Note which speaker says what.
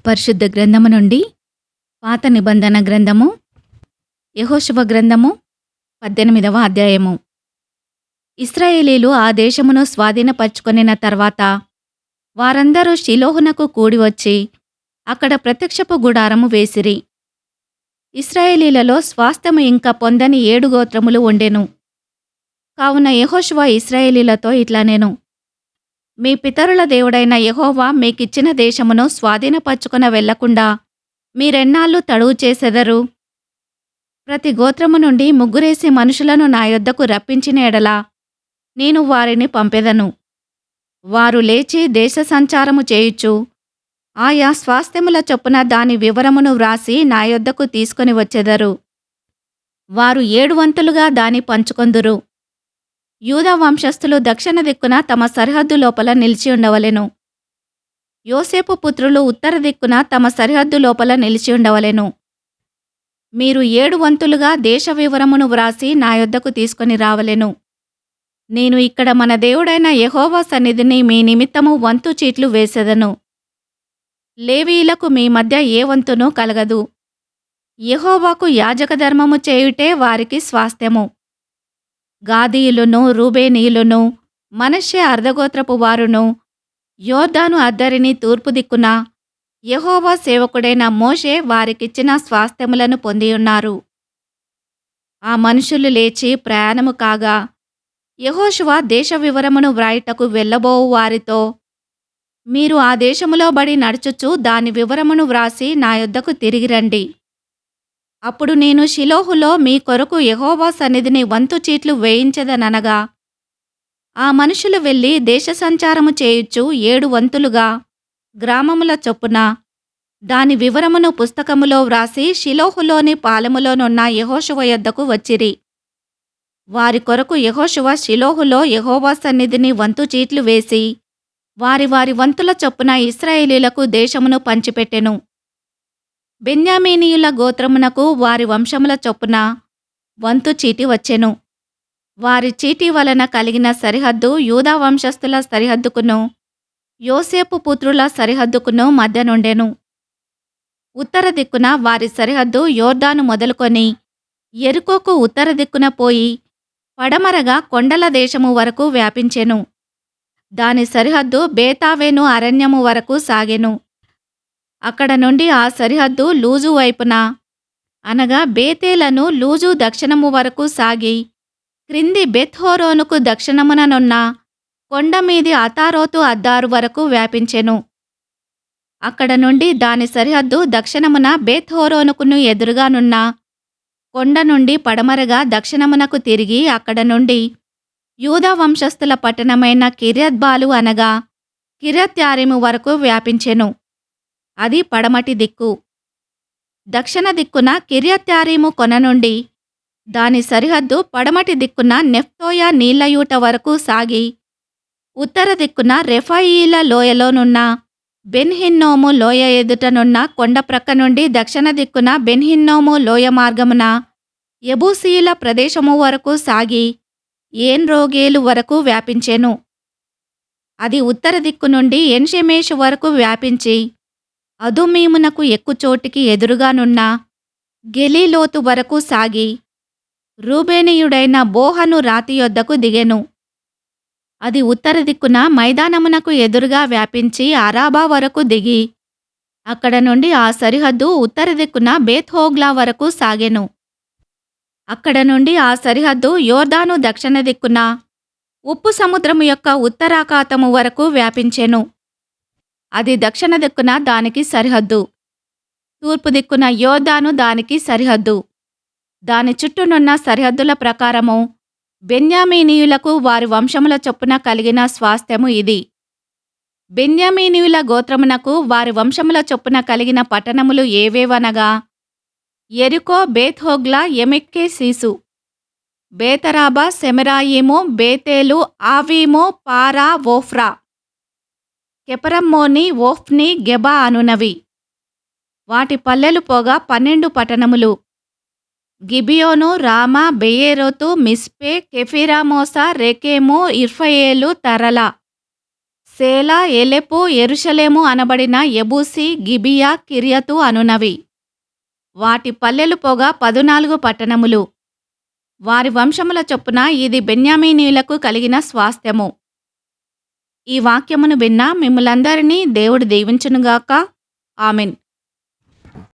Speaker 1: పరిశుద్ధ గ్రంథము నుండి పాత నిబంధన గ్రంథము యెహోషువ గ్రంథము 18వ అధ్యాయము. ఇశ్రాయేలీలు ఆ దేశమును స్వాధీనపరచుకొనిన తర్వాత వారందరూ షిలోహునకు కూడివచ్చి అక్కడ ప్రత్యక్షపు గుడారము వేసిరి. ఇశ్రాయేలీలలో స్వాస్థ్యము ఇంకా పొందని 7 గోత్రములు ఉండెను. కావున యెహోషువ ఇశ్రాయేలీలతో ఇట్లనెను: మీ పితరుల దేవుడైన యెహోవా మీకిచ్చిన దేశమును స్వాధీనపరచుకొన వెళ్లకుండా మీరెన్నాళ్ళు తడువు చేసెదరు? ప్రతి గోత్రము నుండి ముగ్గురేసి మనుషులను నా యొద్దకు రప్పించిన ఎడల నేను వారిని పంపెదను. వారు లేచి దేశ సంచారము చేయుచు ఆయా స్వాస్థ్యముల చొప్పున దాని వివరమును వ్రాసి నా యొద్దకు తీసుకొని వచ్చెదరు. వారు 7 వంతులుగా దాని పంచుకొందురు. యూదా వంశస్థులు దక్షిణ దిక్కున తమ సరిహద్దు లోపల నిలిచి ఉండవలెను. యోసేపు పుత్రులు ఉత్తర దిక్కున తమ సరిహద్దు లోపల నిలిచి ఉండవలెను. మీరు 7 వంతులుగా దేశ వివరమును వ్రాసి నా యొద్దకు తీసుకొని రావలెను. నేను ఇక్కడ మన దేవుడైన యెహోవా సన్నిధిని మీ నిమిత్తము వంతు చీట్లు వేసెదను. లేవీయులకు మీ మధ్య ఏ వంతునూ కలగదు. యెహోవాకు యాజక ధర్మము చేయుటే వారికి స్వాస్థ్యము. గాదీయులును, రూబేనీయులును, మనష్షే అర్ధగోత్రపు వారును యోర్దాను అద్దరిని తూర్పు దిక్కున యెహోవా సేవకుడైన మోషే వారికిచ్చిన స్వాస్థ్యములను పొందియున్నారు. ఆ మనుషులు లేచి ప్రయాణము కాగా యెహోషువ దేశ వివరమును వ్రాయుటకు వెళ్ళబోవు వారితో, మీరు ఆ దేశములో బడి నడుచుచు దాని వివరమును వ్రాసి నా యొద్దకు తిరిగి రండి. అప్పుడు నేను షిలోహులో మీ కొరకు యెహోవా సన్నిధిని వంతు చీట్లు వేయించెదననగా, ఆ మనుషులు వెళ్ళి దేశ సంచారము చేయుచు 7 వంతులుగా గ్రామముల చొప్పున దాని వివరమును పుస్తకములో వ్రాసి షిలోహులోని పాలెములోనున్న యెహోషువ యొద్దకు వచ్చిరి. వారి కొరకు యెహోషువ షిలోహులో యెహోవా సన్నిధిని వంతు చీట్లు వేసి వారి వారి వంతుల చొప్పున ఇశ్రాయేలీయులకు దేశమును పంచిపెట్టెను. బెన్యామీనీయుల గోత్రమునకు వారి వంశముల చొప్పున వంతు చీటి వచ్చెను. వారి చీటి వలన కలిగిన సరిహద్దు యూదా వంశస్థుల సరిహద్దుకును యోసేపు పుత్రుల సరిహద్దుకును మధ్య నుండెను. ఉత్తర దిక్కున వారి సరిహద్దు యోర్దాను మొదలుకొని యెరికోకు ఉత్తర దిక్కున పోయి పడమరగా కొండల దేశము వరకు వ్యాపించెను. దాని సరిహద్దు బేతావెను అరణ్యము వరకు సాగెను. అక్కడ నుండి ఆ సరిహద్దు లూజు వైపున అనగా బేతేలను లూజు దక్షిణము వరకు సాగి క్రింది బెత్‌హోరోనుకు దక్షిణముననున్న కొండమీది అతారోతు అద్దారు వరకు వ్యాపించెను. అక్కడ నుండి దాని సరిహద్దు దక్షిణమున బెత్‌హోరోనుకును ఎదురుగానున్న కొండ నుండి పడమరగా దక్షిణమునకు తిరిగి అక్కడ నుండి యూదా వంశస్థుల పట్టణమైన కిర్యత్బాలు అనగా కిర్యత్యారీము వరకు వ్యాపించెను. అది పడమటి దిక్కు. దక్షిణ దిక్కున కిర్యత్యారీము కొన నుండి దాని సరిహద్దు పడమటి దిక్కున నెఫ్తోయ నీళ్లయూట వరకు సాగి ఉత్తర దిక్కున రెఫాయీల లోయలోనున్న బెన్‌హిన్నోము లోయ ఎదుటనున్న కొండ ప్రక్క నుండి దక్షిణ దిక్కున బెన్‌హిన్నోము లోయ మార్గమున యెబూసీయుల ప్రదేశము వరకు సాగి ఏన్‌రోగేలు వరకు వ్యాపించెను. అది ఉత్తర దిక్కు నుండి ఎన్‌షెమేషు వరకు వ్యాపించి అదుమ్మీమునకు ఎక్కుచోటికి ఎదురుగానున్న గెలీలోతు వరకు సాగి రూబేనీయుడైన బోహను రాతి యొద్దకు దిగెను. అది ఉత్తర దిక్కున మైదానమునకు ఎదురుగా వ్యాపించి అరాబా వరకు దిగి అక్కడ నుండి ఆ సరిహద్దు ఉత్తర దిక్కున బేత్‌హోగ్లా వరకు సాగెను. అక్కడ నుండి ఆ సరిహద్దు యోర్దాను దక్షిణ దిక్కున ఉప్పు సముద్రము యొక్క ఉత్తరాఖాతము వరకు వ్యాపించెను. అది దక్షిణ దిక్కున దానికి సరిహద్దు. తూర్పు దిక్కున యోర్దాను దానికి సరిహద్దు. దాని చుట్టూనున్న సరిహద్దుల ప్రకారము బెన్యామీనీయులకు వారి వంశముల చొప్పున కలిగిన స్వాస్థ్యము ఇది. బెన్యామీనీయుల గోత్రమునకు వారి వంశముల చొప్పున కలిగిన పట్టణములు ఏవేవనగా యెరికో, బేత్‌హోగ్లా, యెమెక్కెసీసు, బేతరాబా, సెమెరాయిము, బేతేలు, ఆవీము, పారా, ఓఫ్రా, కెపరమ్మోని, ఓఫ్ని, గెబా అనునవి. వాటి పల్లెలు పోగా 12 పట్టణములు: గిబియోను, రామా, బెయేరోతు, మిస్పే, కెఫీరామోసా, రెకెము, ఇర్ఫయేలు, తరలా, సేలా, ఎలెపు, యెరూషలేము అనబడిన యెబూసి, గిబియా, కిర్యతు అనునవి. వాటి పల్లెలు పోగా 14 పట్టణములు. వారి వంశముల చొప్పున ఇది బెన్యామీనీయులకు కలిగిన స్వాస్థ్యము. ఈ వాక్యమును విన్న మిమ్ములందరినీ దేవుడు దీవించునుగాక. ఆమేన్.